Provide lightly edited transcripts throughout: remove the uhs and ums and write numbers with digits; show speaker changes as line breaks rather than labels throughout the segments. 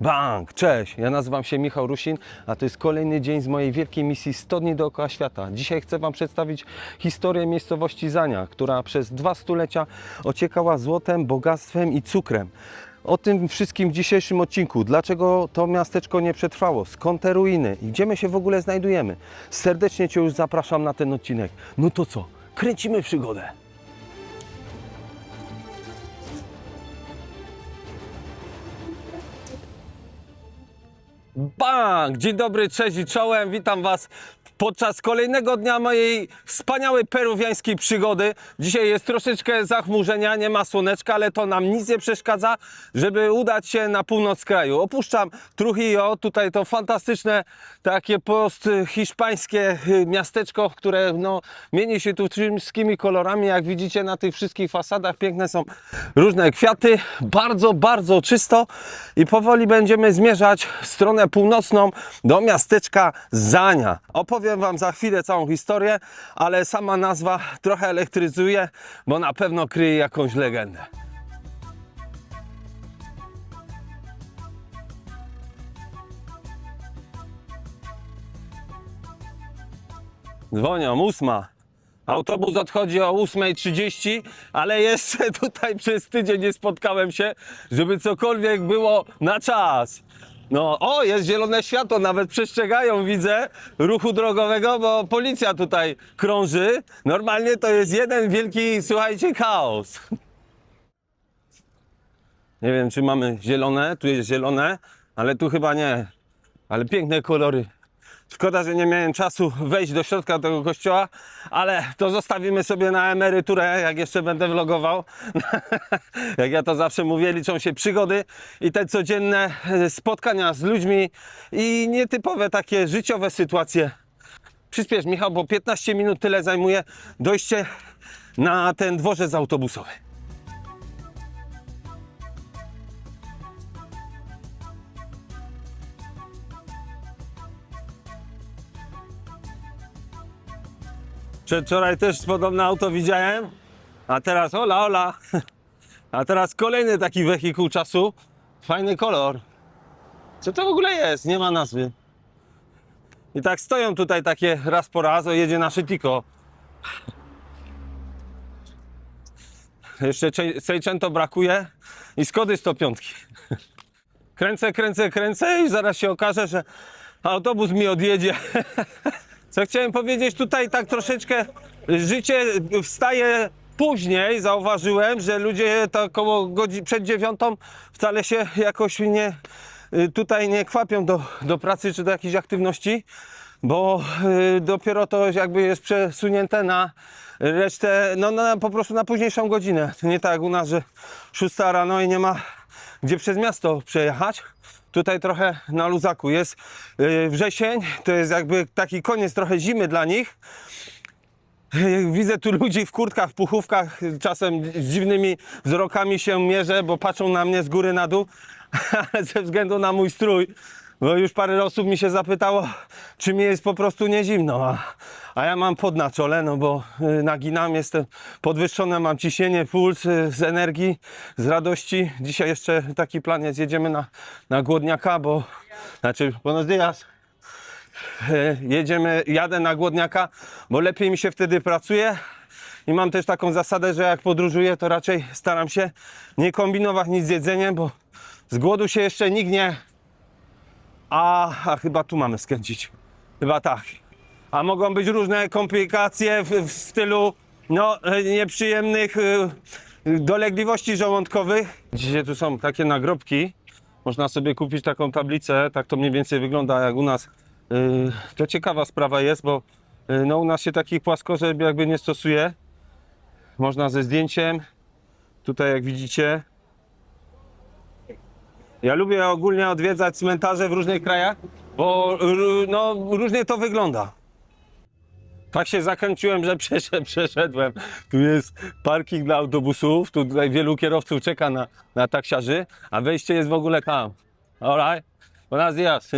Bang! Cześć! Ja nazywam się Michał Rusin, a to jest kolejny dzień z mojej wielkiej misji 100 dni dookoła świata. Dzisiaj chcę Wam przedstawić historię miejscowości Zania, która przez 2 stulecia ociekała złotem, bogactwem i cukrem. O tym wszystkim w dzisiejszym odcinku. Dlaczego to miasteczko nie przetrwało? Skąd te ruiny? I gdzie my się w ogóle znajdujemy? Serdecznie Cię już zapraszam na ten odcinek. No to co? Kręcimy przygodę! Bang! Dzień dobry, cześć i czołem. Witam Was podczas kolejnego dnia mojej wspaniałej peruwiańskiej przygody. Dzisiaj jest troszeczkę zachmurzenia, nie ma słoneczka, ale to nam nic nie przeszkadza, żeby udać się na północ kraju. Opuszczam Trujillo, tutaj to fantastyczne takie posthiszpańskie miasteczko, które mieni się tu wszystkimi kolorami. Jak widzicie na tych wszystkich fasadach piękne są różne kwiaty, bardzo czysto i powoli będziemy zmierzać w stronę północną do miasteczka Zania. Opowiem Wam za chwilę całą historię, ale sama nazwa trochę elektryzuje, bo na pewno kryje jakąś legendę. Dzwonią, 8. Autobus odchodzi o 8:30, ale jeszcze tutaj przez tydzień nie spotkałem się, żeby cokolwiek było na czas. Jest zielone światło, nawet przestrzegają, widzę, ruchu drogowego, bo policja tutaj krąży. Normalnie to jest jeden wielki, słuchajcie, chaos. Nie wiem, czy mamy zielone, tu jest zielone, ale tu chyba nie. Ale piękne kolory. Szkoda, że nie miałem czasu wejść do środka tego kościoła, ale to zostawimy sobie na emeryturę, jak jeszcze będę vlogował. Jak ja to zawsze mówię, liczą się przygody i te codzienne spotkania z ludźmi i nietypowe takie życiowe sytuacje. Przyspiesz, Michał, bo 15 minut tyle zajmuje dojście na ten dworzec autobusowy. Przedwczoraj też podobne auto widziałem, a teraz hola. A teraz kolejny taki wehikuł czasu. Fajny kolor. Co to w ogóle jest? Nie ma nazwy. I tak stoją tutaj takie raz po raz, jedzie nasze Tico. Jeszcze Seicento brakuje i Skody 105. Kręcę i zaraz się okaże, że autobus mi odjedzie. Co chciałem powiedzieć, tutaj tak troszeczkę życie wstaje później. Zauważyłem, że ludzie tak około godzin przed 9 wcale się jakoś tutaj nie kwapią do pracy czy do jakiejś aktywności, bo dopiero to jakby jest przesunięte na resztę, po prostu na późniejszą godzinę. Nie tak jak u nas, że 6 rano i nie ma gdzie przez miasto przejechać. Tutaj trochę na luzaku jest wrzesień, to jest jakby taki koniec trochę zimy dla nich. Widzę tu ludzi w kurtkach, w puchówkach, czasem z dziwnymi wzrokami się mierzę, bo patrzą na mnie z góry na dół, ale ze względu na mój strój, bo już parę osób mi się zapytało, czy mi jest po prostu nie zimno, a ja mam pod na czole, bo naginam, jestem podwyższone, mam ciśnienie, puls z energii, z radości. Dzisiaj jeszcze taki plan jest, jedziemy na Głodniaka, buenos dias. Jadę na Głodniaka, bo lepiej mi się wtedy pracuje i mam też taką zasadę, że jak podróżuję, to raczej staram się nie kombinować nic z jedzeniem, bo z głodu się jeszcze nikt nie... A chyba tu mamy skręcić. Chyba tak. A mogą być różne komplikacje w stylu nieprzyjemnych dolegliwości żołądkowych. Dzisiaj tu są takie nagrobki. Można sobie kupić taką tablicę. Tak to mniej więcej wygląda jak u nas. To ciekawa sprawa jest, bo u nas się takich płaskorzeźb jakby nie stosuje. Można ze zdjęciem. Tutaj jak widzicie. Ja lubię ogólnie odwiedzać cmentarze w różnych krajach, bo różnie to wygląda. Tak się zakręciłem, że przeszedłem. Tu jest parking dla autobusów, tutaj wielu kierowców czeka na taksiarzy, a wejście jest w ogóle tam. Alright, buenos dias.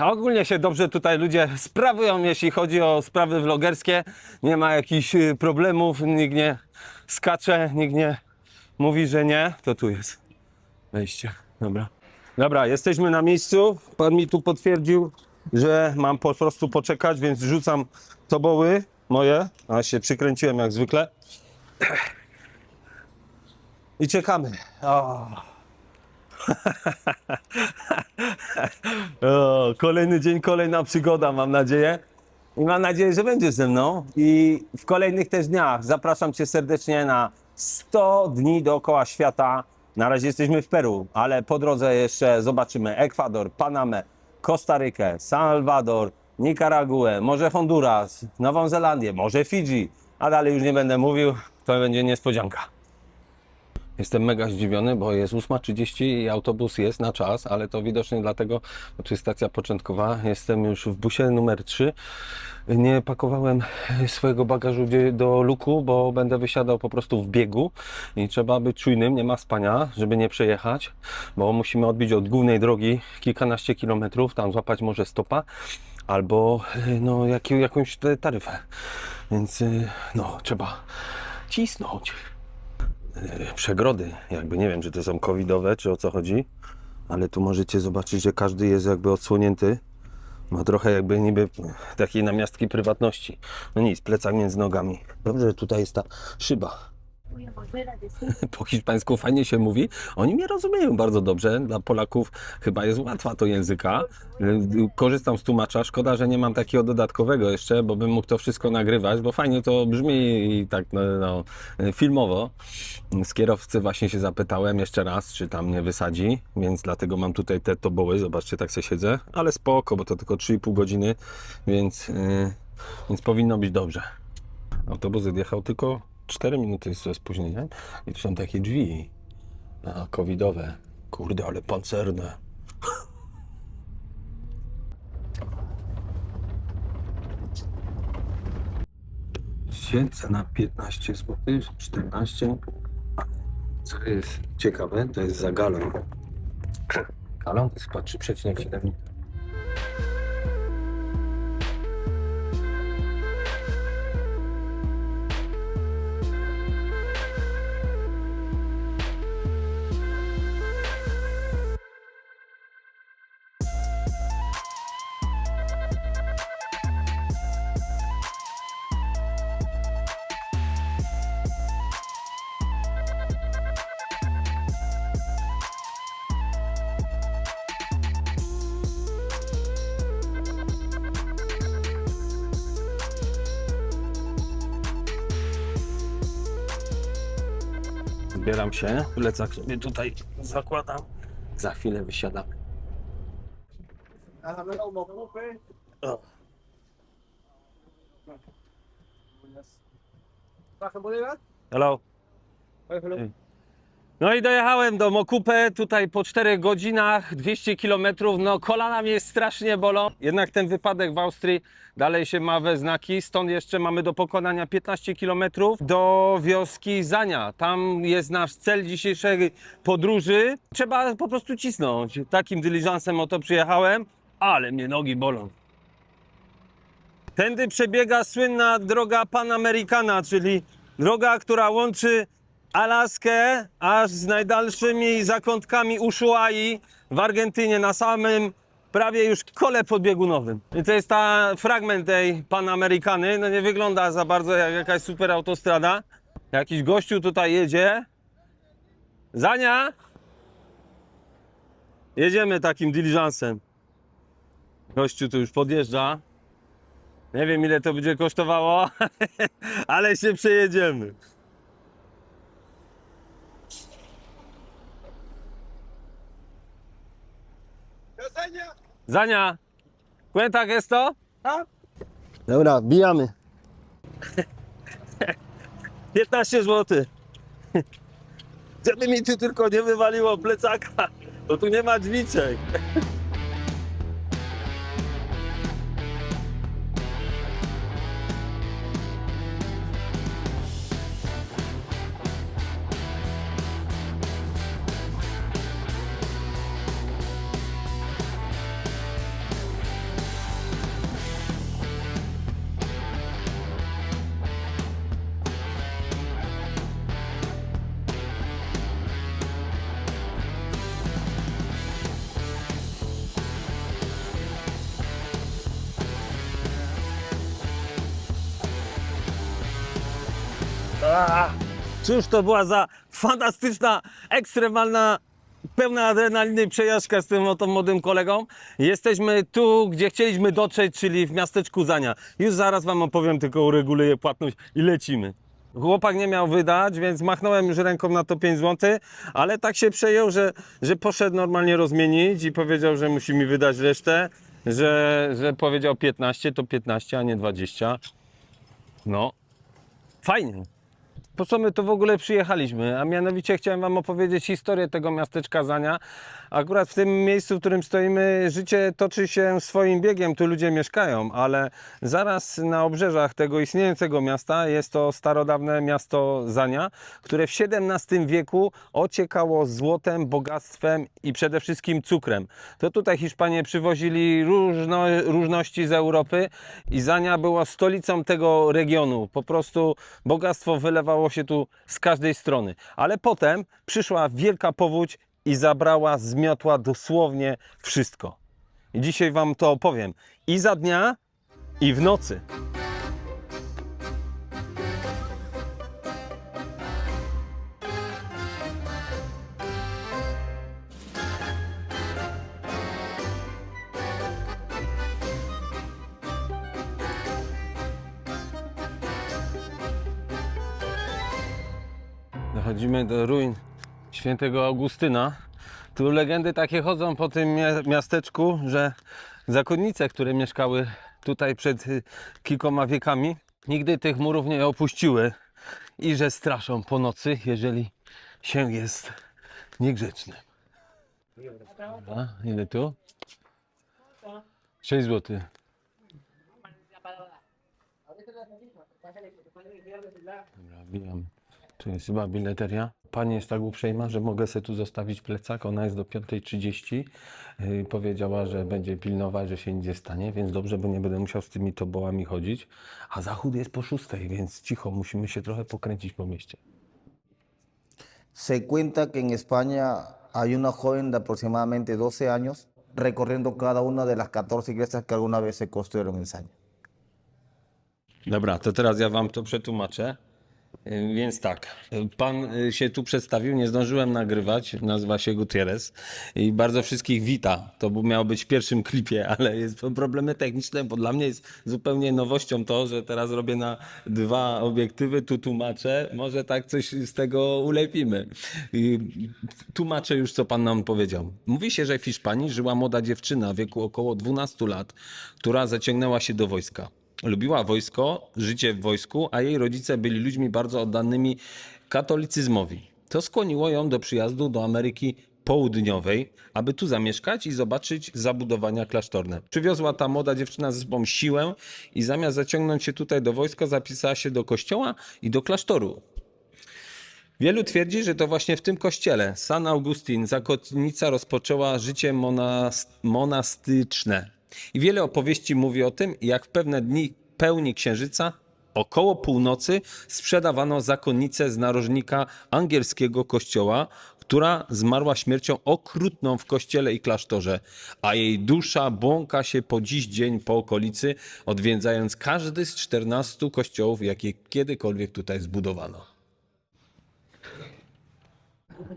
Ogólnie się dobrze tutaj ludzie sprawują, jeśli chodzi o sprawy vlogerskie. Nie ma jakichś problemów, nikt nie skacze, nikt nie mówi, że nie. To tu jest. Wejście, dobra. Dobra, jesteśmy na miejscu. Pan mi tu potwierdził, że mam po prostu poczekać, więc rzucam toboły moje. A się przykręciłem jak zwykle. I czekamy. O. O, kolejny dzień, kolejna przygoda, mam nadzieję. I mam nadzieję, że będziesz ze mną. I w kolejnych też dniach zapraszam Cię serdecznie na 100 dni dookoła świata. Na razie jesteśmy w Peru, ale po drodze jeszcze zobaczymy Ekwador, Panamę, Kostarykę, Salwador, Nikaraguę, może Honduras, Nową Zelandię, może Fidżi. A dalej już nie będę mówił, to będzie niespodzianka. Jestem mega zdziwiony, bo jest 8:30 i autobus jest na czas, ale to widocznie dlatego, bo tu jest stacja początkowa. Jestem już w busie numer 3. Nie pakowałem swojego bagażu do luku, bo będę wysiadał po prostu w biegu i trzeba być czujnym, nie ma spania, żeby nie przejechać, bo musimy odbić od głównej drogi kilkanaście kilometrów, tam złapać może stopa albo no, jakąś taryfę. Więc no, trzeba cisnąć. Przegrody, jakby nie wiem, czy to są covidowe, czy o co chodzi, ale tu możecie zobaczyć, że każdy jest jakby odsłonięty. Ma trochę jakby niby takiej namiastki prywatności. No nic, plecak między nogami. Dobrze, że tutaj jest ta szyba. Po hiszpańsku fajnie się mówi. Oni mnie rozumieją bardzo dobrze. Dla Polaków chyba jest łatwa to języka. Korzystam z tłumacza. Szkoda, że nie mam takiego dodatkowego jeszcze, bo bym mógł to wszystko nagrywać, bo fajnie to brzmi i tak no, filmowo. Z kierowcy właśnie się zapytałem jeszcze raz, czy tam nie wysadzi, więc dlatego mam tutaj te toboły. Zobaczcie, tak se siedzę, ale spoko, bo to tylko 3,5 godziny, więc powinno być dobrze. Autobus odjechał tylko 4 minuty ze spóźnieniem i tu są takie drzwi covidowe. Kurde, ale pancerne. Cena 15 zł, 14. Co jest ciekawe, to jest za galon. Galon to jest chyba 3,7 litra. Zbieram się, plecak sobie tutaj zakładam. Za chwilę wysiadamy. O. Hello. No i dojechałem do Mocupé, tutaj po 4 godzinach, 200 km, no kolana mnie strasznie bolą. Jednak ten wypadek w Austrii dalej się ma we znaki, stąd jeszcze mamy do pokonania 15 km do wioski Zania. Tam jest nasz cel dzisiejszej podróży. Trzeba po prostu cisnąć. Takim dyliżansem oto przyjechałem, ale mnie nogi bolą. Tędy przebiega słynna droga Panamericana, czyli droga, która łączy Alaskę aż z najdalszymi zakątkami Ushuai w Argentynie, na samym prawie już kole podbiegunowym. I to jest fragment tej Panamericany. No nie wygląda za bardzo jak jakaś super autostrada. Jakiś gościu tutaj jedzie. Zania! Jedziemy takim diligencem. Gościu tu już podjeżdża. Nie wiem, ile to będzie kosztowało, ale się przejedziemy. Zania, cuenta que esto? Dobra, bijamy. 15 zł. Żeby mi tu tylko nie wywaliło plecaka, bo tu nie ma drzwiczek. Cóż to była za fantastyczna, ekstremalna, pełna adrenaliny przejażdżka z tym oto młodym kolegą. Jesteśmy tu, gdzie chcieliśmy dotrzeć, czyli w miasteczku Zania. Już zaraz wam opowiem, tylko ureguluję płatność i lecimy. Chłopak nie miał wydać, więc machnąłem już ręką na to 5 zł, ale tak się przejął, że poszedł normalnie rozmienić i powiedział, że musi mi wydać resztę, że powiedział 15, to 15, a nie 20. No, fajnie. Po co my tu w ogóle przyjechaliśmy? A mianowicie chciałem wam opowiedzieć historię tego miasteczka Zania. Akurat w tym miejscu, w którym stoimy, życie toczy się swoim biegiem, tu ludzie mieszkają, ale zaraz na obrzeżach tego istniejącego miasta jest to starodawne miasto Zania, które w XVII wieku ociekało złotem, bogactwem i przede wszystkim cukrem. To tutaj Hiszpanie przywozili różności z Europy i Zania była stolicą tego regionu. Po prostu bogactwo wylewało się tu z każdej strony. Ale potem przyszła wielka powódź i zabrała, zmiotła dosłownie wszystko. I dzisiaj wam to opowiem i za dnia, i w nocy. Dochodzimy do ruin świętego Augustyna. Tu legendy takie chodzą po tym miasteczku, że zakonnice, które mieszkały tutaj przed kilkoma wiekami, nigdy tych murów nie opuściły i że straszą po nocy, jeżeli się jest niegrzecznym. Dobra, ile tu? 6 zł. Dobra, wbijam. Tu jest chyba bileteria. Pani jest tak uprzejma, że mogę sobie tu zostawić plecak. Ona jest do 5:30. Powiedziała, że będzie pilnować, że się nic nie stanie, więc dobrze, bo nie będę musiał z tymi tobołami chodzić. A zachód jest po 6:00, więc cicho, musimy się trochę pokręcić po mieście.
Se cuenta que en España hay una joven de aproximadamente 12 años recorriendo cada una de las 14 iglesias que alguna vez se construyeron en Saña.
Dobra, to teraz ja wam to przetłumaczę. Więc tak, pan się tu przedstawił, nie zdążyłem nagrywać, nazywa się Gutierrez i bardzo wszystkich wita. To miało być w pierwszym klipie, ale jest problemy techniczne, bo dla mnie jest zupełnie nowością to, że teraz robię na 2 obiektywy, tu tłumaczę, może tak coś z tego ulepimy. Tłumaczę już, co pan nam powiedział. Mówi się, że w Hiszpanii żyła młoda dziewczyna w wieku około 12 lat, która zaciągnęła się do wojska. Lubiła wojsko, życie w wojsku, a jej rodzice byli ludźmi bardzo oddanymi katolicyzmowi. To skłoniło ją do przyjazdu do Ameryki Południowej, aby tu zamieszkać i zobaczyć zabudowania klasztorne. Przywiozła ta młoda dziewczyna ze sobą siłę i zamiast zaciągnąć się tutaj do wojska, zapisała się do kościoła i do klasztoru. Wielu twierdzi, że to właśnie w tym kościele San Augustin zakonnica rozpoczęła życie monastyczne. I wiele opowieści mówi o tym, jak w pewne dni pełni księżyca około północy sprzedawano zakonnicę z narożnika angielskiego kościoła, która zmarła śmiercią okrutną w kościele i klasztorze, a jej dusza błąka się po dziś dzień po okolicy, odwiedzając każdy z 14 kościołów, jakie kiedykolwiek tutaj zbudowano.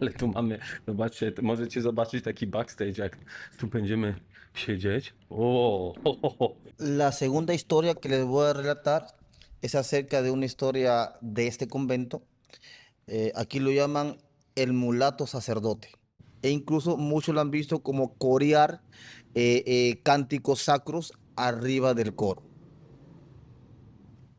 Ale tu mamy, zobaczcie, możecie zobaczyć taki backstage, jak tu będziemy siedzieć.
La segunda historia que les voy a relatar es acerca de una historia de este convento. Aquí lo llaman el mulato sacerdote. E incluso muchos lo han visto como corear cánticos sacros arriba del coro.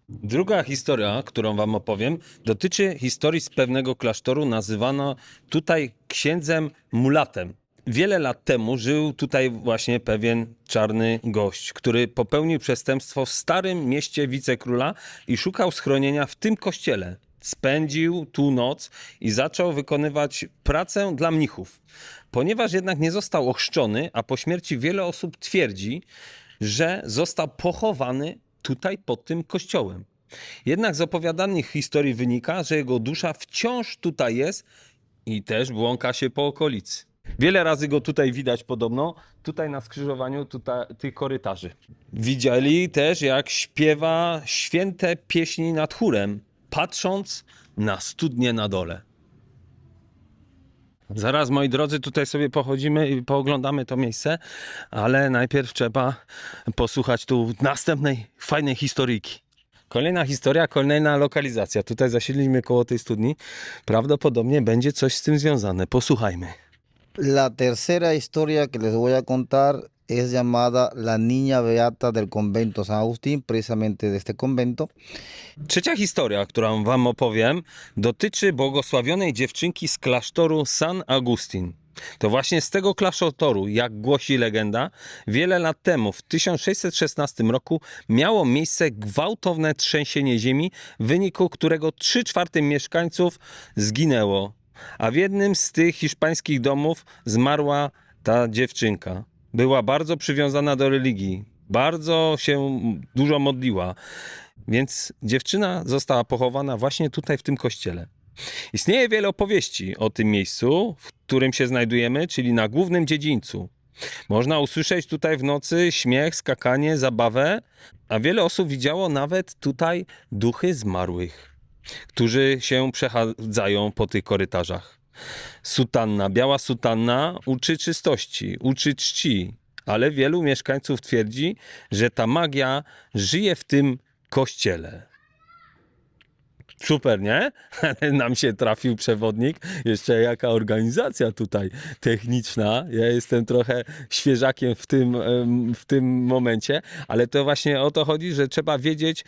Druga historia, którą wam opowiem, dotyczy historii z pewnego klasztoru, nazywano tutaj księdzem mulatem. Wiele lat temu żył tutaj właśnie pewien czarny gość, który popełnił przestępstwo w starym mieście wicekróla i szukał schronienia w tym kościele. Spędził tu noc i zaczął wykonywać pracę dla mnichów. Ponieważ jednak nie został ochrzczony, a po śmierci wiele osób twierdzi, że został pochowany tutaj pod tym kościołem. Jednak z opowiadanych historii wynika, że jego dusza wciąż tutaj jest i też błąka się po okolicy. Wiele razy go tutaj widać podobno, tutaj na skrzyżowaniu tych korytarzy. Widzieli też, jak śpiewa święte pieśni nad chórem. patrząc na studnię na dole. Zaraz, moi drodzy, tutaj sobie pochodzimy i pooglądamy to miejsce, ale najpierw trzeba posłuchać tu następnej fajnej historyjki. Kolejna historia, kolejna lokalizacja. Tutaj zasiedliśmy koło tej studni. Prawdopodobnie będzie coś z tym związane. Posłuchajmy.
La tercera historia que les voy a contar es llamada La Niña Beata del Convento San Agustín, precisamente de este convento.
Trzecia historia, którą wam opowiem, dotyczy błogosławionej dziewczynki z klasztoru San Agustin. To właśnie z tego klasztoru, jak głosi legenda, wiele lat temu, w 1616 roku, miało miejsce gwałtowne trzęsienie ziemi, w wyniku którego 3/4 mieszkańców zginęło. A w jednym z tych hiszpańskich domów zmarła ta dziewczynka. Była bardzo przywiązana do religii, bardzo się dużo modliła, więc dziewczyna została pochowana właśnie tutaj w tym kościele. Istnieje wiele opowieści o tym miejscu, w którym się znajdujemy, czyli na głównym dziedzińcu. Można usłyszeć tutaj w nocy śmiech, skakanie, zabawę, a wiele osób widziało nawet tutaj duchy zmarłych, którzy się przechadzają po tych korytarzach. Sutanna, biała sutanna uczy czystości, uczy czci, ale wielu mieszkańców twierdzi, że ta magia żyje w tym kościele. Super, nie? Nam się trafił przewodnik. Jeszcze jaka organizacja tutaj techniczna. Ja jestem trochę świeżakiem w tym momencie, ale to właśnie o to chodzi, że trzeba wiedzieć,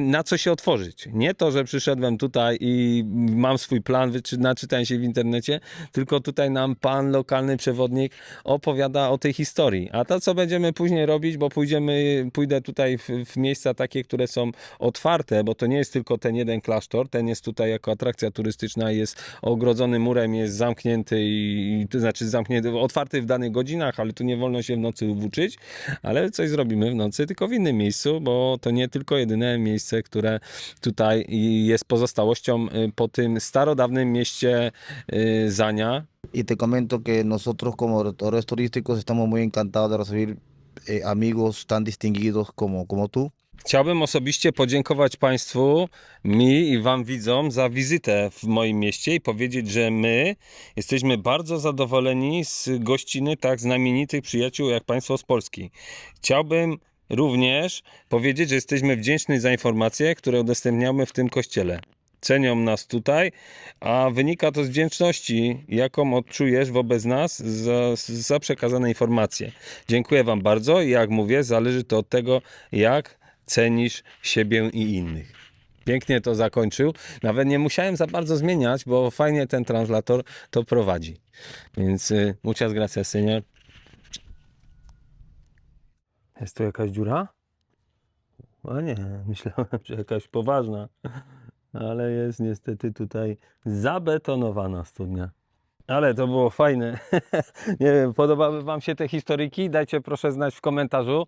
na co się otworzyć. Nie to, że przyszedłem tutaj i mam swój plan, naczytałem się w internecie, tylko tutaj nam pan lokalny przewodnik opowiada o tej historii. A to, co będziemy później robić, bo pójdę tutaj w miejsca takie, które są otwarte, bo to nie jest tylko ten jeden klasztor, ten jest tutaj jako atrakcja turystyczna, jest ogrodzony murem, jest zamknięty to znaczy zamknięty, otwarty w danych godzinach, ale tu nie wolno się w nocy włóczyć, ale coś zrobimy w nocy, tylko w innym miejscu, bo to nie tylko jedyne miejsce, które tutaj jest pozostałością po tym starodawnym mieście Zania.
Y te comento que nosotros como oradores turísticos estamos muy encantados de recibir amigos tan distinguidos como tú.
Chciałbym osobiście podziękować Państwu, mi i Wam widzom za wizytę w moim mieście i powiedzieć, że my jesteśmy bardzo zadowoleni z gościny tak znamienitych przyjaciół jak Państwo z Polski. Chciałbym również powiedzieć, że jesteśmy wdzięczni za informacje, które udostępniamy w tym kościele. Cenią nas tutaj, a wynika to z wdzięczności, jaką odczujesz wobec nas za przekazane informacje. Dziękuję Wam bardzo i jak mówię, zależy to od tego, jak cenisz siebie i innych. Pięknie to zakończył. Nawet nie musiałem za bardzo zmieniać, bo fajnie ten translator to prowadzi. Więc muchas gracias, señor. Jest tu jakaś dziura? O nie, myślałem, że jakaś poważna. Ale jest niestety tutaj zabetonowana studnia. Ale to było fajne. Nie wiem, podobały Wam się te historyjki? Dajcie proszę znać w komentarzu.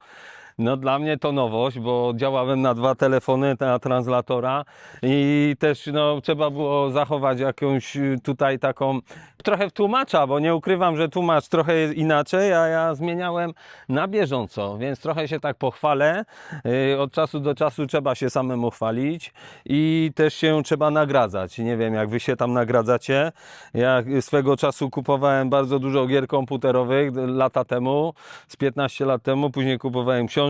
No dla mnie to nowość, bo działałem na 2 telefony, na translatora i też no, trzeba było zachować jakąś tutaj taką trochę tłumacza, bo nie ukrywam, że tłumacz trochę inaczej, a ja zmieniałem na bieżąco, więc trochę się tak pochwalę. Od czasu do czasu trzeba się samemu chwalić i też się trzeba nagradzać. Nie wiem, jak Wy się tam nagradzacie. Ja swego czasu kupowałem bardzo dużo gier komputerowych lata temu, z 15 lat temu, później kupowałem książki,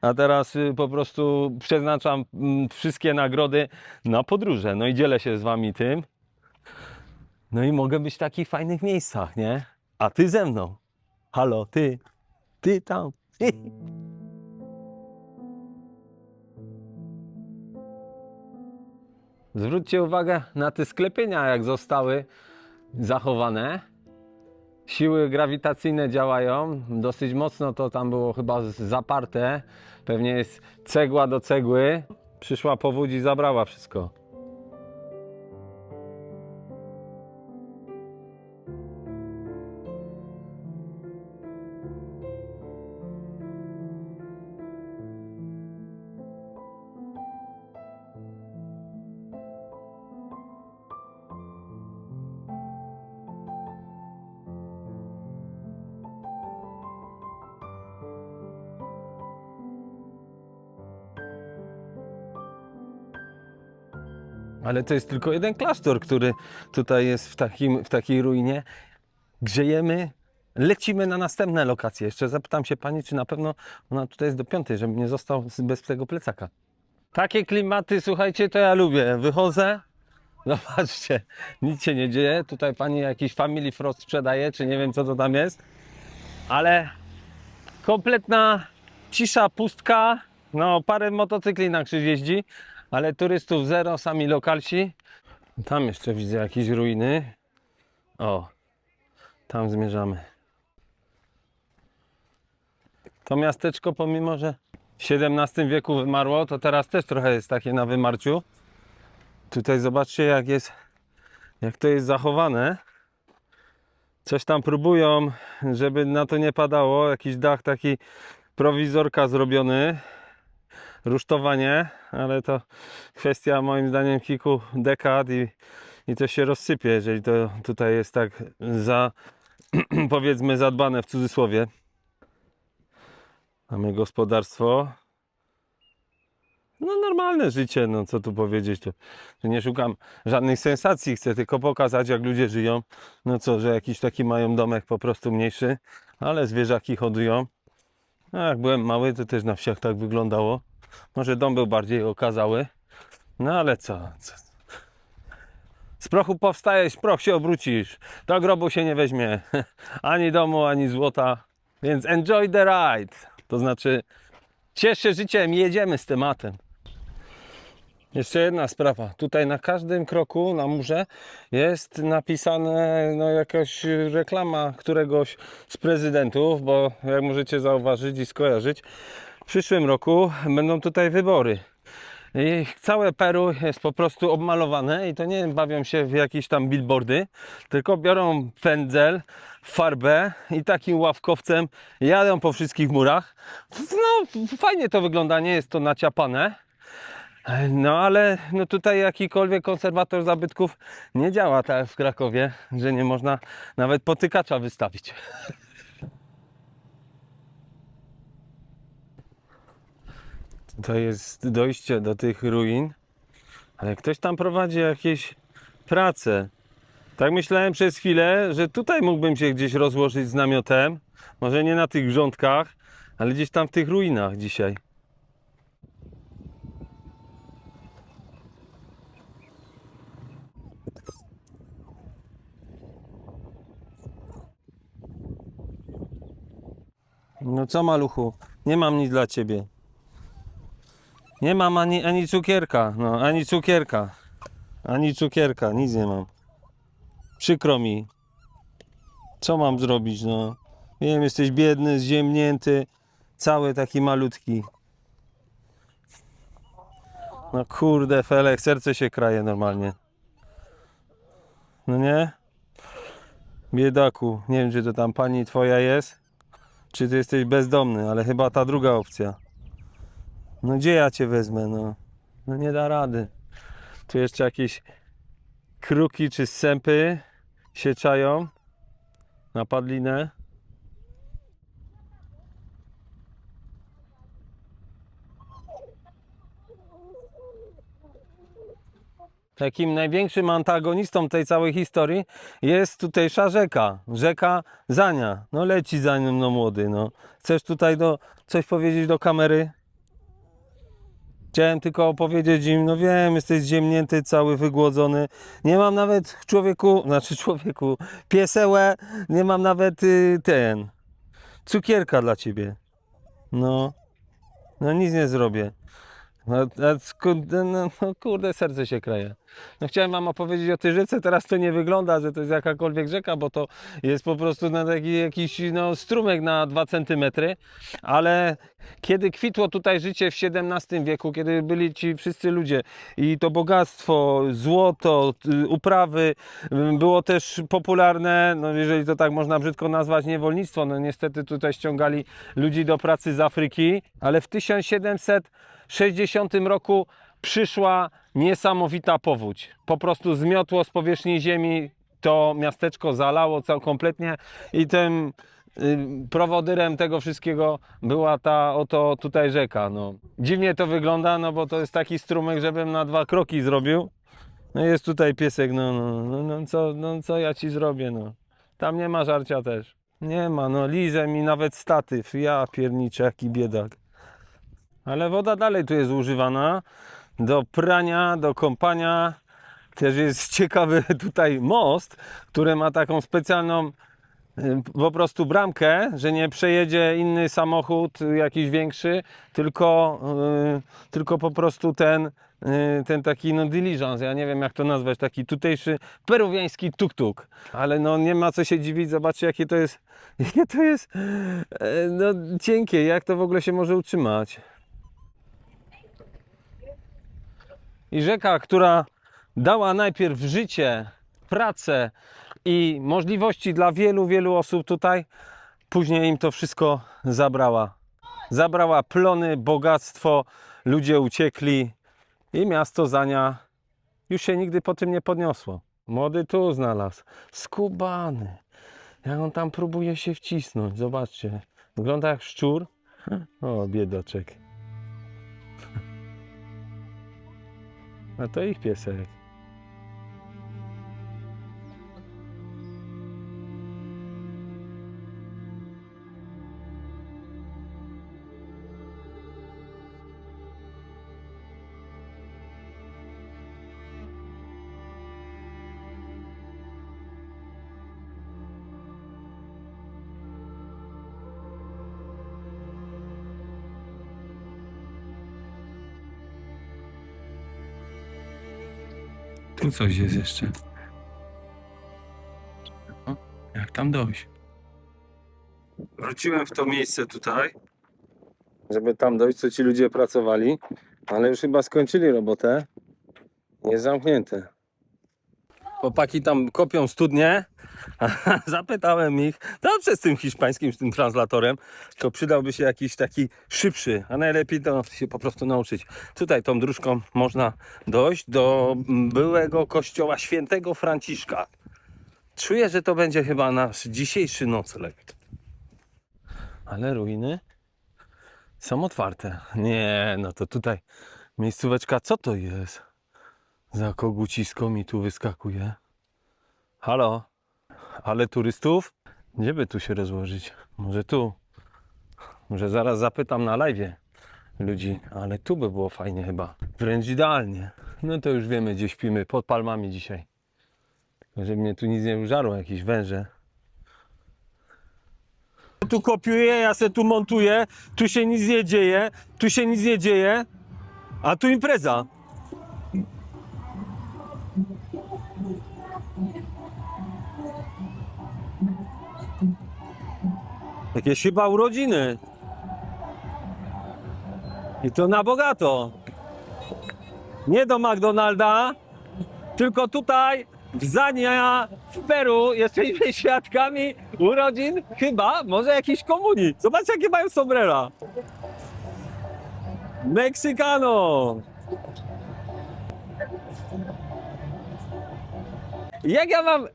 a teraz po prostu przeznaczam wszystkie nagrody na podróże. No i dzielę się z Wami tym. No i mogę być w takich fajnych miejscach, nie? A Ty ze mną. Halo, Ty tam. Zwróćcie uwagę na te sklepienia, jak zostały zachowane. Siły grawitacyjne działają, dosyć mocno to tam było chyba zaparte. Pewnie jest cegła do cegły. Przyszła powódź i zabrała wszystko. Ale to jest tylko jeden klasztor, który tutaj jest w takiej ruinie. Grzejemy, lecimy na następne lokacje. Jeszcze zapytam się pani, czy na pewno ona tutaj jest do 5, żebym nie został bez tego plecaka. Takie klimaty, słuchajcie, to ja lubię. Wychodzę, zobaczcie, nic się nie dzieje. Tutaj pani jakiś Family Frost sprzedaje, czy nie wiem co to tam jest. Ale kompletna cisza, pustka. No, parę motocykli na krzyż jeździ, ale turystów zero, sami lokalsi. Tam jeszcze widzę jakieś ruiny. O, tam zmierzamy. To miasteczko, pomimo że w XVII wieku wymarło, to teraz też trochę jest takie na wymarciu. Tutaj zobaczcie, jak to jest zachowane. Coś tam próbują, żeby na to nie padało. Jakiś dach taki prowizorka zrobiony. Rusztowanie, ale to kwestia moim zdaniem kilku dekad i to się rozsypie, jeżeli to tutaj jest tak powiedzmy zadbane w cudzysłowie. Mamy gospodarstwo. No normalne życie, no co tu powiedzieć, to nie szukam żadnych sensacji, chcę tylko pokazać jak ludzie żyją. No co, że jakiś taki mają domek po prostu mniejszy, ale zwierzaki hodują. No jak byłem mały, to też na wsiach tak wyglądało. Może dom był bardziej okazały, no ale co? Z prochu powstajesz, proch się obrócisz, do grobu się nie weźmie, ani domu, ani złota, więc enjoy the ride, to znaczy ciesz się życiem, jedziemy z tematem. Jeszcze jedna sprawa, tutaj na każdym kroku na murze jest napisane no, jakaś reklama któregoś z prezydentów, bo jak możecie zauważyć i skojarzyć, w przyszłym roku będą tutaj wybory. I całe Peru jest po prostu obmalowane i to nie bawią się w jakieś tam billboardy, tylko biorą pędzel, farbę i takim ławkowcem jadą po wszystkich murach. No fajnie to wygląda, nie jest to naciapane. No ale no tutaj jakikolwiek konserwator zabytków nie działa tak jak w Krakowie, że nie można nawet potykacza wystawić. To jest dojście do tych ruin, ale ktoś tam prowadzi jakieś prace. Tak myślałem przez chwilę, że tutaj mógłbym się gdzieś rozłożyć z namiotem. Może nie na tych grządkach, ale gdzieś tam w tych ruinach dzisiaj. No co maluchu, nie mam nic dla ciebie. Nie mam ani cukierka, no ani cukierka. Ani cukierka, nic nie mam. Przykro mi. Co mam zrobić, no? Wiem, jesteś biedny, zziębnięty, cały taki malutki. No kurde, Felek, serce się kraje normalnie. No nie? Biedaku, nie wiem, czy to tam pani twoja jest, czy ty jesteś bezdomny, ale chyba ta druga opcja. No gdzie ja cię wezmę, no? No nie da rady. Tu jeszcze jakieś kruki czy sępy się czają na padlinę. Takim największym antagonistą tej całej historii jest tutejsza rzeka Zania. No leci za nim, no młody, no. Chcesz tutaj coś powiedzieć do kamery? Chciałem tylko opowiedzieć im, no wiem, jesteś ziemnięty, cały wygłodzony. Nie mam nawet człowieku, piesełę, nie mam nawet cukierka dla ciebie. No nic nie zrobię. Kurde, serce się kraje. No chciałem wam opowiedzieć o tej rzece, teraz to nie wygląda, że to jest jakakolwiek rzeka, bo to jest po prostu na taki jakiś strumek na 2 cm, ale kiedy kwitło tutaj życie w XVII wieku, kiedy byli ci wszyscy ludzie i to bogactwo, złoto, uprawy, było też popularne, no jeżeli to tak można brzydko nazwać, niewolnictwo, no niestety tutaj ściągali ludzi do pracy z Afryki, ale w 1760 roku przyszła niesamowita powódź. Po prostu zmiotło z powierzchni ziemi to miasteczko, zalało kompletnie i tym prowodyrem tego wszystkiego była ta oto tutaj rzeka. No. Dziwnie to wygląda, no bo to jest taki strumyk, żebym na 2 kroki zrobił. No jest tutaj piesek, no co ja ci zrobię, no. Tam nie ma żarcia też. Nie ma, no liże mi nawet statyw. Ja pierniczę, jaki biedak. Ale woda dalej tu jest używana do prania, do kąpania. Też jest ciekawy tutaj most, który ma taką specjalną po prostu bramkę, że nie przejedzie inny samochód jakiś większy, tylko po prostu ten taki no diligence, ja nie wiem jak to nazwać, taki tutejszy peruwiański tuk-tuk. Ale no nie ma co się dziwić, zobaczcie jakie to jest no cienkie, jak to w ogóle się może utrzymać. I rzeka, która dała najpierw życie, pracę i możliwości dla wielu, wielu osób tutaj, później im to wszystko zabrała. Zabrała plony, bogactwo, ludzie uciekli i miasto Zania już się nigdy po tym nie podniosło. Młody tu znalazł, skubany, jak on tam próbuje się wcisnąć, zobaczcie, wygląda jak szczur. O, biedaczek. A to ich piesek. Tu coś jest jeszcze. O, jak tam dojść? Wróciłem w to miejsce tutaj, żeby tam dojść, co ci ludzie pracowali, ale już chyba skończyli robotę. Jest zamknięte. Chłopaki tam kopią studnie. Zapytałem ich, dobrze z tym hiszpańskim, z tym translatorem, to przydałby się jakiś taki szybszy, a najlepiej to się po prostu nauczyć. Tutaj tą dróżką można dojść do byłego kościoła świętego Franciszka. Czuję, że to będzie chyba nasz dzisiejszy nocleg. Ale ruiny są otwarte. Nie, no to tutaj miejscóweczka, co to jest? Za kogucisko mi tu wyskakuje. Halo? Ale turystów? Gdzie by tu się rozłożyć? Może tu? Może zaraz zapytam na live'ie ludzi, ale tu by było fajnie chyba. Wręcz idealnie. No to już wiemy, gdzie śpimy. Pod palmami dzisiaj. Tylko żeby mnie tu nic nie użarło, jakieś węże. Tu kopiuję, ja se tu montuję, tu się nic nie dzieje, tu się nic nie dzieje, a tu impreza. Jakieś chyba urodziny. I to na bogato. Nie do McDonalda, tylko tutaj w Zania, w Peru jesteśmy świadkami urodzin chyba, może jakiejś komunii. Zobacz jakie mają sombrera. Meksykano.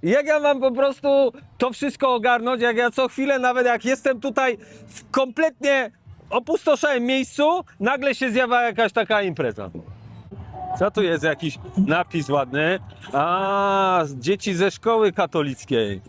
Jak ja mam po prostu to wszystko ogarnąć, jak ja co chwilę, nawet jak jestem tutaj w kompletnie opustoszałym miejscu, nagle się zjawia jakaś taka impreza. Co tu jest? Jakiś napis ładny. A, dzieci ze szkoły katolickiej.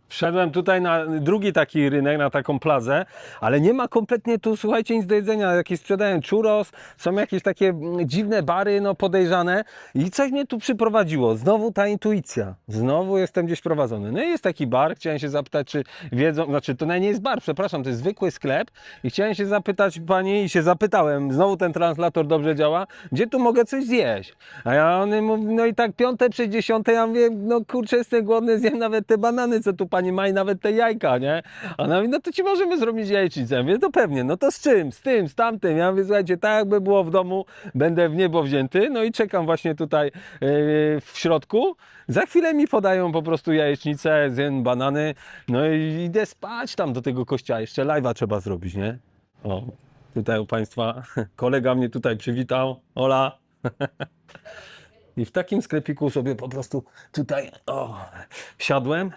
Wszedłem tutaj na drugi taki rynek, na taką plazę, ale nie ma kompletnie tu, słuchajcie, nic do jedzenia. Jakieś sprzedają churros, są jakieś takie dziwne bary, no podejrzane. I coś mnie tu przyprowadziło. Znowu ta intuicja. Znowu jestem gdzieś prowadzony. No i jest taki bar, chciałem się zapytać, czy wiedzą, znaczy to nie jest bar, przepraszam, to jest zwykły sklep. I chciałem się zapytać pani i się zapytałem, znowu ten translator dobrze działa, gdzie tu mogę coś zjeść? A ja on mówi, no i tak 5 przed 10, ja mówię, no kurczę, jestem głodny, zjem nawet te banany, co tu pani nie mają nawet te jajka, nie? A ona mówi, no to ci możemy zrobić jajecznicę. Ja mówię, to pewnie, no to z czym? Z tym, z tamtym. Ja mówię, słuchajcie, tak jakby było w domu, będę w niebo wzięty, no i czekam właśnie tutaj w środku. Za chwilę mi podają po prostu jajecznicę, zjem banany, no i idę spać tam do tego kościoła. Jeszcze live'a trzeba zrobić, nie? O, tutaj u Państwa kolega mnie tutaj przywitał. Ola. I w takim sklepiku sobie po prostu tutaj wsiadłem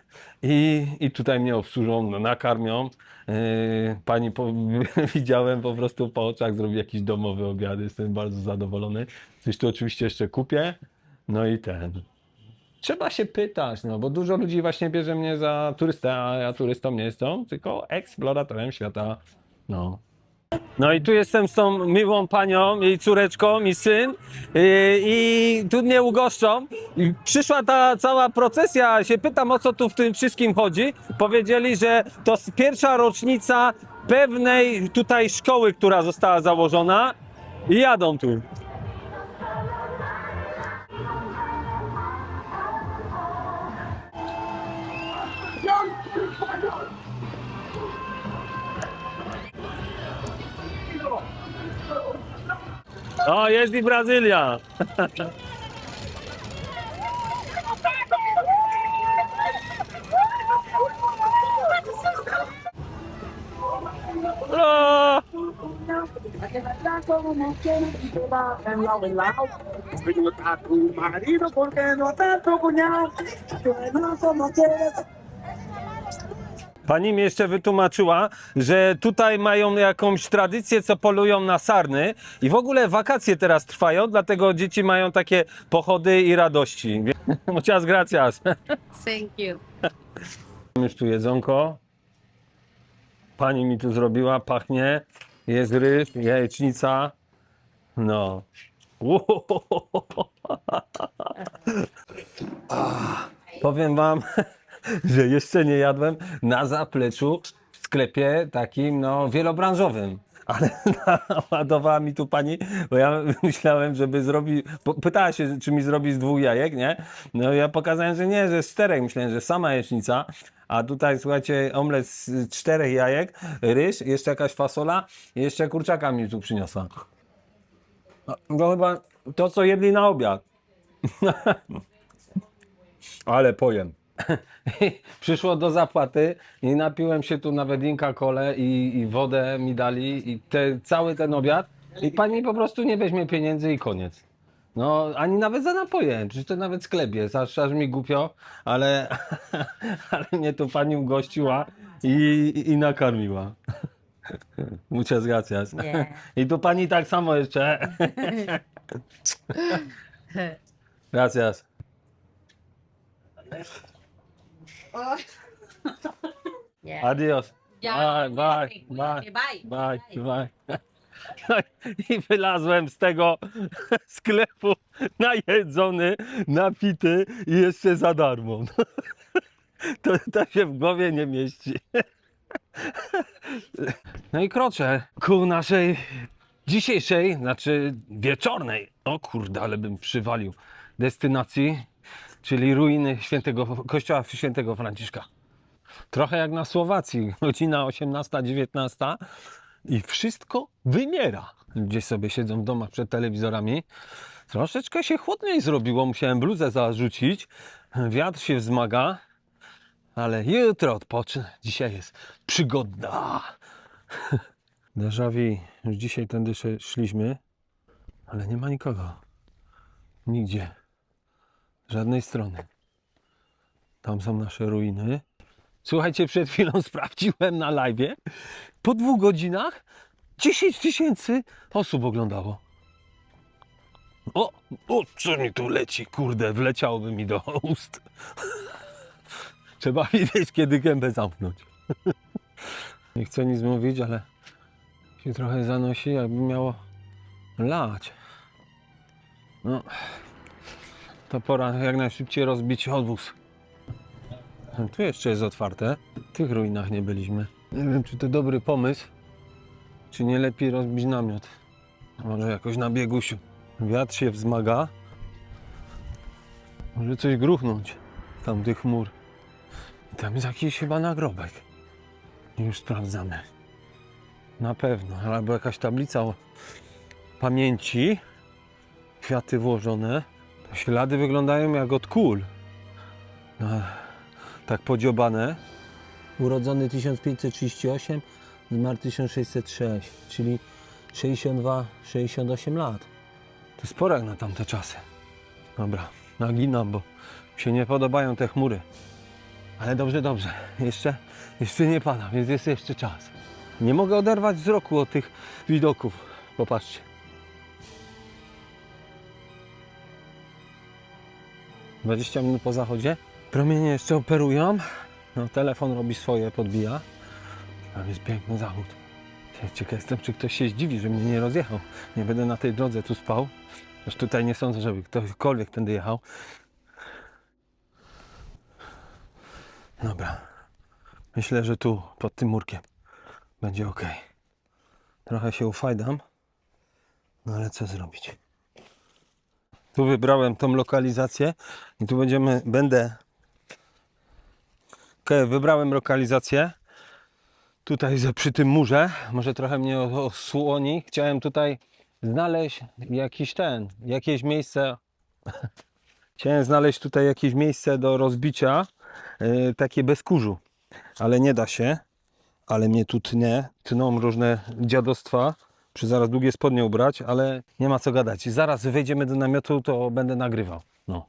i tutaj mnie obsłużą, no, nakarmią. Pani widziałem po prostu po oczach, zrobi jakiś domowy obiad, jestem bardzo zadowolony. Coś tu oczywiście jeszcze kupię. No i trzeba się pytać, no bo dużo ludzi właśnie bierze mnie za turystę, a ja turystą nie jestem, tylko eksploratorem świata. No i tu jestem z tą miłą panią, jej córeczką i syn i tu mnie ugoszczą. I przyszła ta cała procesja, się pytam, o co tu w tym wszystkim chodzi. Powiedzieli, że to pierwsza rocznica pewnej tutaj szkoły, która została założona i jadą tu. O, jest i Brazylia. O!
Como quieres que va en lado en lado. Pero a tu marido porque no está tu cuñado. Pero como quieres.
Pani mi jeszcze wytłumaczyła, że tutaj mają jakąś tradycję, co polują na sarny i w ogóle wakacje teraz trwają, dlatego dzieci mają takie pochody i radości. Muchas gracias.
Thank you.
Już tu jedzonko. Pani mi tu zrobiła, pachnie. Jest ryż, jajecznica. No. Powiem wam, że jeszcze nie jadłem na zapleczu w sklepie takim, no, wielobranżowym. Ale naładowała mi tu pani, bo ja myślałem, żeby zrobić, pytała się, czy mi zrobi z 2 jajek, nie? No ja pokazałem, że nie, że z 4, myślałem, że sama jajecznica, a tutaj, słuchajcie, omlet z 4 jajek, ryż, jeszcze jakaś fasola i jeszcze kurczaka mi tu przyniosła. No chyba to, co jedli na obiad. Ale pojem. Przyszło do zapłaty i napiłem się tu nawet Inka Colę i wodę mi dali i cały ten obiad i pani po prostu nie weźmie pieniędzy i koniec. No, ani nawet za napoje, czy to nawet sklep jest, aż mi głupio, ale mnie tu pani ugościła i nakarmiła. Muchas gracias.
Nie.
I tu pani tak samo jeszcze. Gracias.
Yeah.
Adios.
Yeah.
Bye,
Bye.
bye, bye. I wylazłem z tego sklepu najedzony, napity i jeszcze za darmo. To się w głowie nie mieści. No i kroczę ku naszej dzisiejszej, znaczy wieczornej, o kurde, ale bym przywalił, destynacji, czyli ruiny kościoła świętego Franciszka. Trochę jak na Słowacji, godzina 18-19 i wszystko wymiera. Gdzieś sobie siedzą w domach przed telewizorami. Troszeczkę się chłodniej zrobiło, musiałem bluzę zarzucić, wiatr się wzmaga, ale jutro odpocznę. Dzisiaj jest przygoda. Déjà vu. Już dzisiaj tędy szliśmy, ale nie ma nikogo. Nigdzie. Żadnej strony. Tam są nasze ruiny. Słuchajcie, przed chwilą sprawdziłem na live'ie. Po 2 godzinach 10 000 osób oglądało. O, co mi tu leci? Kurde, wleciałoby mi do ust. Trzeba wiedzieć, kiedy gębę zamknąć. Nie chcę nic mówić, ale się trochę zanosi, jakby miało lać. No, to pora jak najszybciej rozbić obóz. Tu jeszcze jest otwarte. W tych ruinach nie byliśmy. Nie wiem, czy to dobry pomysł, czy nie lepiej rozbić namiot. Może jakoś na biegusiu. Wiatr się wzmaga. Może coś gruchnąć z tamtych chmur. Tam jest jakiś chyba nagrobek. Już sprawdzamy. Na pewno. Albo jakaś tablica o pamięci. Kwiaty włożone. To ślady wyglądają jak od kul. No, tak podziobane. Urodzony 1538, zmarł 1606, czyli 62-68 lat. To sporo jak na tamte czasy. Dobra, naginam, bo mi się nie podobają te chmury. Ale dobrze, dobrze. Jeszcze nie pada, więc jest jeszcze czas. Nie mogę oderwać wzroku od tych widoków. Popatrzcie. Dwadzieścia minut po zachodzie. Promienie jeszcze operują. No, telefon robi swoje, podbija. Tam jest piękny zachód. Ciekaw jestem, czy ktoś się zdziwi, że mnie nie rozjechał. Nie będę na tej drodze tu spał. Już tutaj nie sądzę, żeby ktokolwiek tędy jechał. Dobra. Myślę, że tu, pod tym murkiem, będzie ok. Trochę się ufajdam. No ale co zrobić? Tu wybrałem tą lokalizację i tu wybrałem lokalizację. Tutaj przy tym murze, może trochę mnie osłoni. Chciałem tutaj znaleźć jakieś miejsce. Chciałem znaleźć tutaj jakieś miejsce do rozbicia, takie bez kurzu, ale nie da się. Ale mnie tu tną różne dziadostwa. Przy zaraz długie spodnie ubrać, ale nie ma co gadać. Zaraz wejdziemy do namiotu, to będę nagrywał. No.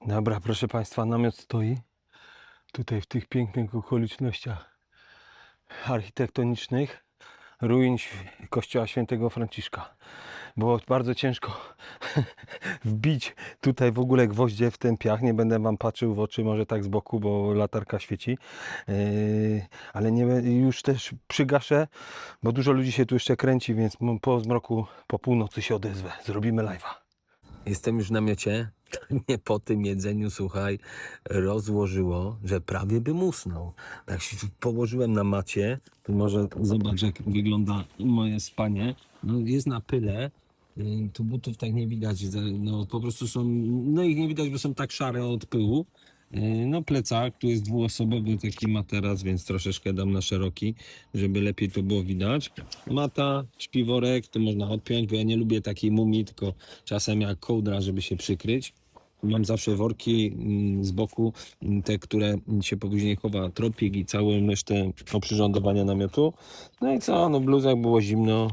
Dobra, proszę Państwa, namiot stoi. Tutaj w tych pięknych okolicznościach architektonicznych ruin kościoła świętego Franciszka. Było bardzo ciężko wbić tutaj w ogóle gwoździe w ten piach. Nie będę Wam patrzył w oczy, może tak z boku, bo latarka świeci. Ale nie, już też przygaszę, bo dużo ludzi się tu jeszcze kręci, więc po zmroku, po północy się odezwę. Zrobimy live'a. Jestem już w namiocie. Mnie po tym jedzeniu, słuchaj, rozłożyło, że prawie bym usnął. Tak się położyłem na macie. Tu może zobacz, jak wygląda moje spanie. No, jest na pyle. Tu butów tak nie widać. No, po prostu są, no ich nie widać, bo są tak szare od pyłu. No plecak, tu jest dwuosobowy taki materac, więc troszeczkę dam na szeroki, żeby lepiej to było widać. Mata, śpiworek, to można odpiąć, bo ja nie lubię takiej mumii, tylko czasem jak kołdra, żeby się przykryć. Mam zawsze worki z boku, te, które się później chowa tropik i całą resztę oprzyrządowania namiotu. No i co, no w bluzach było zimno,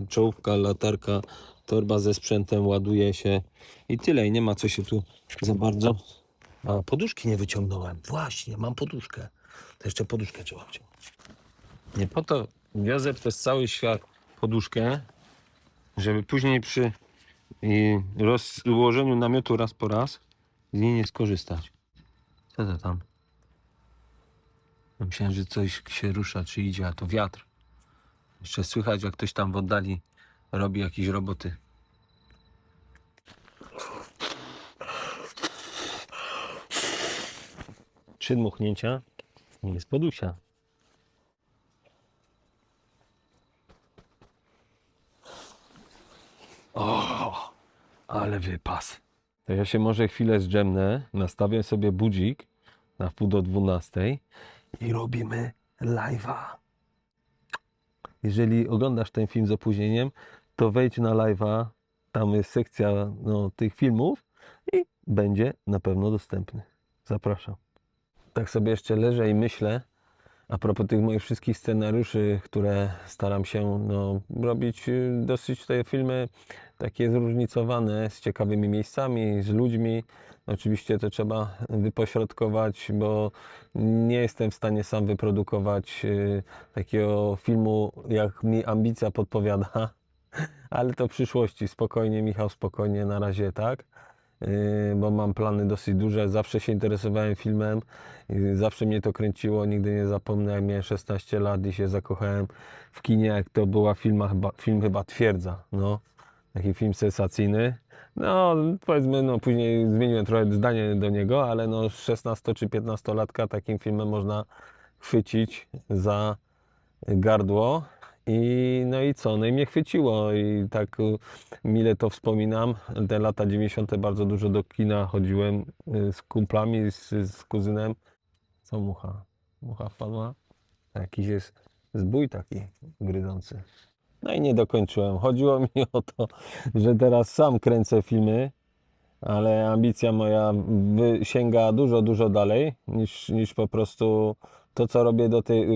czołówka, latarka, torba ze sprzętem, ładuje się i tyle. I nie ma co się tu za bardzo... A, poduszki nie wyciągnąłem. Właśnie, mam poduszkę. To jeszcze poduszkę trzeba wciągnąć. Nie po to wiozę przez cały świat poduszkę, żeby później przy rozłożeniu namiotu raz po raz z niej nie skorzystać. Co to tam? Myślałem, że coś się rusza, czy idzie, a to wiatr. Jeszcze słychać, jak ktoś tam w oddali robi jakieś roboty. Trzy dmuchnięcia, jest podusia. O, ale wypas. To ja się może chwilę zdrzemnę, nastawię sobie budzik na 11:30 i robimy live'a. Jeżeli oglądasz ten film z opóźnieniem, to wejdź na live'a, tam jest sekcja tych filmów i będzie na pewno dostępny. Zapraszam. Tak sobie jeszcze leżę i myślę, a propos tych moich wszystkich scenariuszy, które staram się robić dosyć te filmy takie zróżnicowane, z ciekawymi miejscami, z ludźmi. Oczywiście to trzeba wypośrodkować, bo nie jestem w stanie sam wyprodukować takiego filmu, jak mi ambicja podpowiada, ale to w przyszłości. Spokojnie, Michał, spokojnie, na razie tak. Bo mam plany dosyć duże, zawsze się interesowałem filmem, zawsze mnie to kręciło, nigdy nie zapomnę, jak miałem 16 lat i się zakochałem w kinie, jak to była film chyba Twierdza, taki film sensacyjny, powiedzmy, później zmieniłem trochę zdanie do niego, ale 16 czy 15-latka takim filmem można chwycić za gardło No i co? No i mnie chwyciło i tak mile to wspominam. Te lata 90. bardzo dużo do kina chodziłem z kumplami, z kuzynem. Co mucha? Mucha wpadła? Jakiś jest zbój taki gryzący. No i nie dokończyłem. Chodziło mi o to, że teraz sam kręcę filmy, ale ambicja moja sięga dużo, dużo dalej niż po prostu to, co robię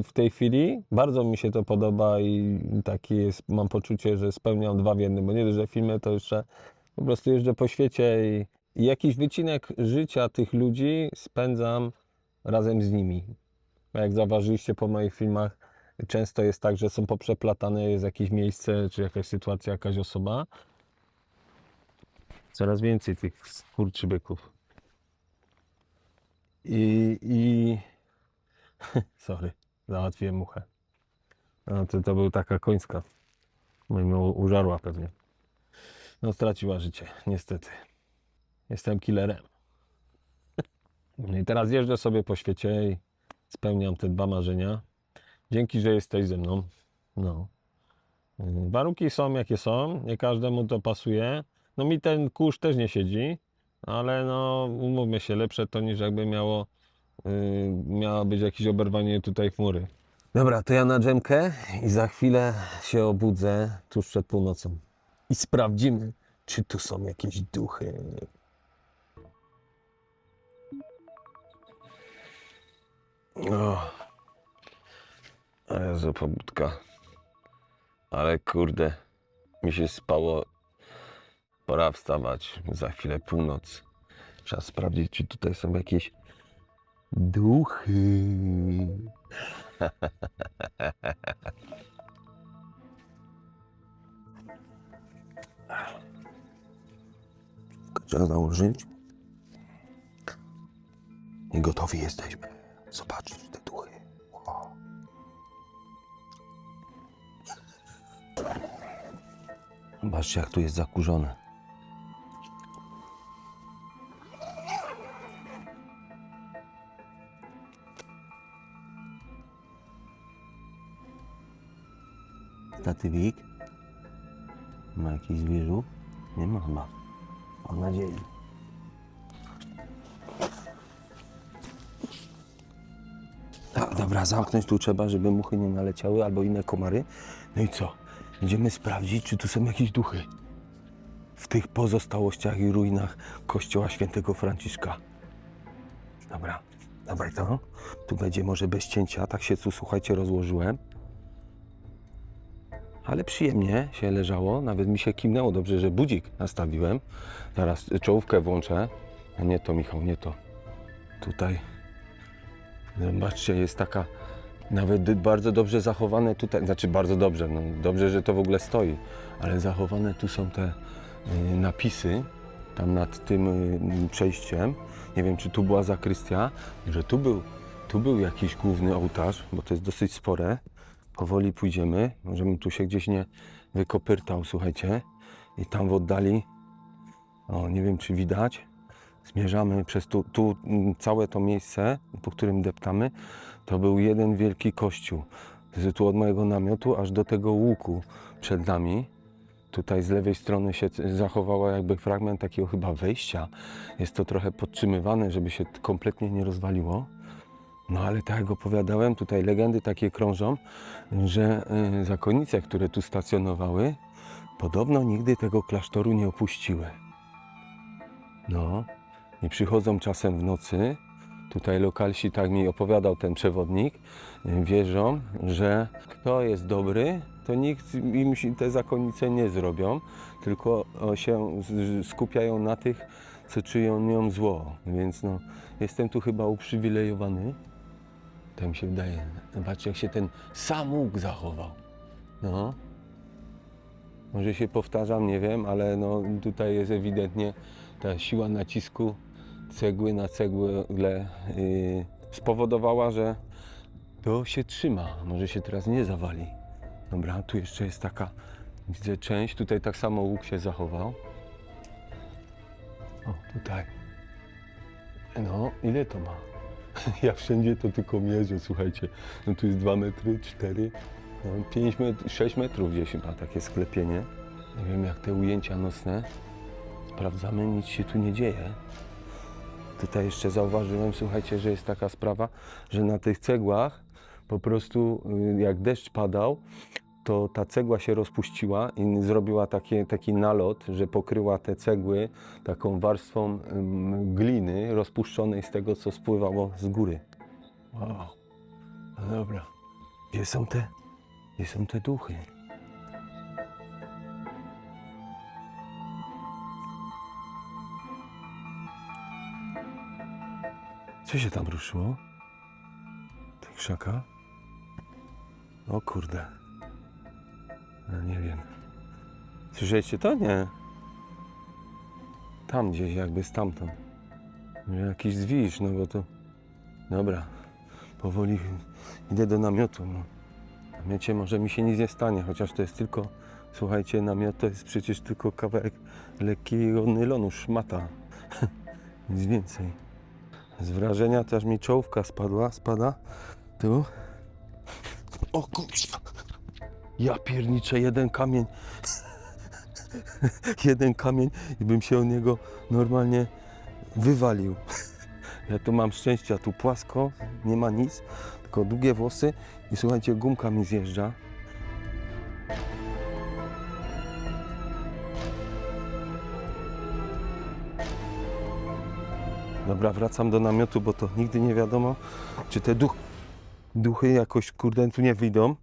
w tej chwili. Bardzo mi się to podoba i taki jest, mam poczucie, że spełniam dwa w jednym, bo nie dość, że filmy, to jeszcze po prostu jeżdżę po świecie i jakiś wycinek życia tych ludzi spędzam razem z nimi. Jak zauważyliście po moich filmach, często jest tak, że są poprzeplatane, jest jakieś miejsce, czy jakaś sytuacja, jakaś osoba. Coraz więcej tych skurczybyków. Sorry, załatwiłem muchę. No to był taka końska. Mimo użarła pewnie. No straciła życie, niestety. Jestem killerem. No i teraz jeżdżę sobie po świecie i spełniam te dwa marzenia. Dzięki, że jesteś ze mną. No. Warunki są jakie są, nie każdemu to pasuje. No mi ten kurz też nie siedzi, ale no umówmy się, lepsze to niż jakby miało być jakieś oberwanie tutaj chmury. Dobra, to ja na dżemkę i za chwilę się obudzę tuż przed północą. I sprawdzimy, czy tu są jakieś duchy. O, Jezu, pobudka. Ale kurde, mi się spało. Pora wstawać. Za chwilę północ. Trzeba sprawdzić, czy tutaj są jakieś duchy. Trzeba założyć. I gotowi jesteśmy zobaczyć te duchy. Wow. Zobaczcie, jak tu jest zakurzone. Statywik. Ma jakiś zwierzów? Nie ma chyba. Mam nadzieję. Tak, dobra, zamknąć tu trzeba, żeby muchy nie naleciały albo inne komary. No i co? Idziemy sprawdzić, czy tu są jakieś duchy w tych pozostałościach i ruinach kościoła świętego Franciszka. Dobra, dawaj to. Tu będzie może bez cięcia, tak się tu, słuchajcie, rozłożyłem. Ale przyjemnie się leżało, nawet mi się kimnęło dobrze, że budzik nastawiłem. Zaraz czołówkę włączę. A nie to, Michał, nie to. Tutaj, zobaczcie, jest taka nawet bardzo dobrze zachowane tutaj, znaczy bardzo dobrze, no dobrze, że to w ogóle stoi, ale zachowane tu są te napisy, tam nad tym przejściem. Nie wiem, czy tu była zakrystia, że tu był jakiś główny ołtarz, bo to jest dosyć spore. Powoli pójdziemy, żebym tu się gdzieś nie wykopyrtał, słuchajcie. I tam w oddali, o, nie wiem, czy widać, zmierzamy przez tu całe to miejsce, po którym deptamy, to był jeden wielki kościół. Tu od mojego namiotu aż do tego łuku przed nami. Tutaj z lewej strony się zachowała jakby fragment takiego chyba wejścia. Jest to trochę podtrzymywane, żeby się kompletnie nie rozwaliło. No ale tak jak opowiadałem, tutaj legendy takie krążą, że zakonnice, które tu stacjonowały, podobno nigdy tego klasztoru nie opuściły. No i przychodzą czasem w nocy. Tutaj lokalsi, tak mi opowiadał ten przewodnik, wierzą, że kto jest dobry, to nikt im te zakonnice nie zrobią, tylko się skupiają na tych, co czynią zło. Więc no, jestem tu chyba uprzywilejowany. Tak mi się wydaje. Zobaczcie, jak się ten samuk zachował. No. Może się powtarzam, nie wiem, ale no, tutaj jest ewidentnie ta siła nacisku cegły na cegłę spowodowała, że to się trzyma. Może się teraz nie zawali. Dobra, tu jeszcze jest taka, widzę, część. Tutaj tak samo łuk się zachował. O, tutaj. No, ile to ma? Ja wszędzie to tylko mierzę, słuchajcie. No tu jest 2 metry, 4. 6 metrów gdzieś ma takie sklepienie. Nie wiem jak te ujęcia nocne. Sprawdzamy, nic się tu nie dzieje. Tutaj jeszcze zauważyłem, słuchajcie, że jest taka sprawa, że na tych cegłach po prostu jak deszcz padał, to ta cegła się rozpuściła i zrobiła taki nalot, że pokryła te cegły taką warstwą gliny rozpuszczonej z tego, co spływało z góry. Wow, no dobra. Gdzie są te duchy? Co się tam ruszyło? Te krzaka? O kurde. No nie wiem. Słyszeliście to? Nie. Tam gdzieś, jakby stamtąd. Jakiś zwierz, no bo to... Dobra. Powoli idę do namiotu. No. W namiocie może mi się nic nie stanie, chociaż to jest tylko... Słuchajcie, namiot to jest przecież tylko kawałek lekkiego nylonu, szmata. Nic więcej. Z wrażenia też mi czołówka spada. Tu. O kurwa. Ja pierniczę, jeden kamień i bym się o niego normalnie wywalił. Ja tu mam szczęścia, tu płasko, nie ma nic, tylko długie włosy i słuchajcie, gumka mi zjeżdża. Dobra, wracam do namiotu, bo to nigdy nie wiadomo, czy te duchy jakoś, kurde, tu nie wyjdą,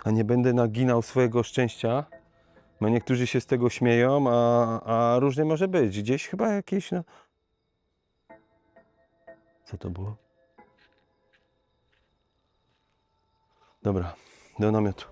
a nie będę naginał swojego szczęścia, bo niektórzy się z tego śmieją, a różnie może być. Gdzieś chyba jakieś, no... Co to było? Dobra, do namiotu.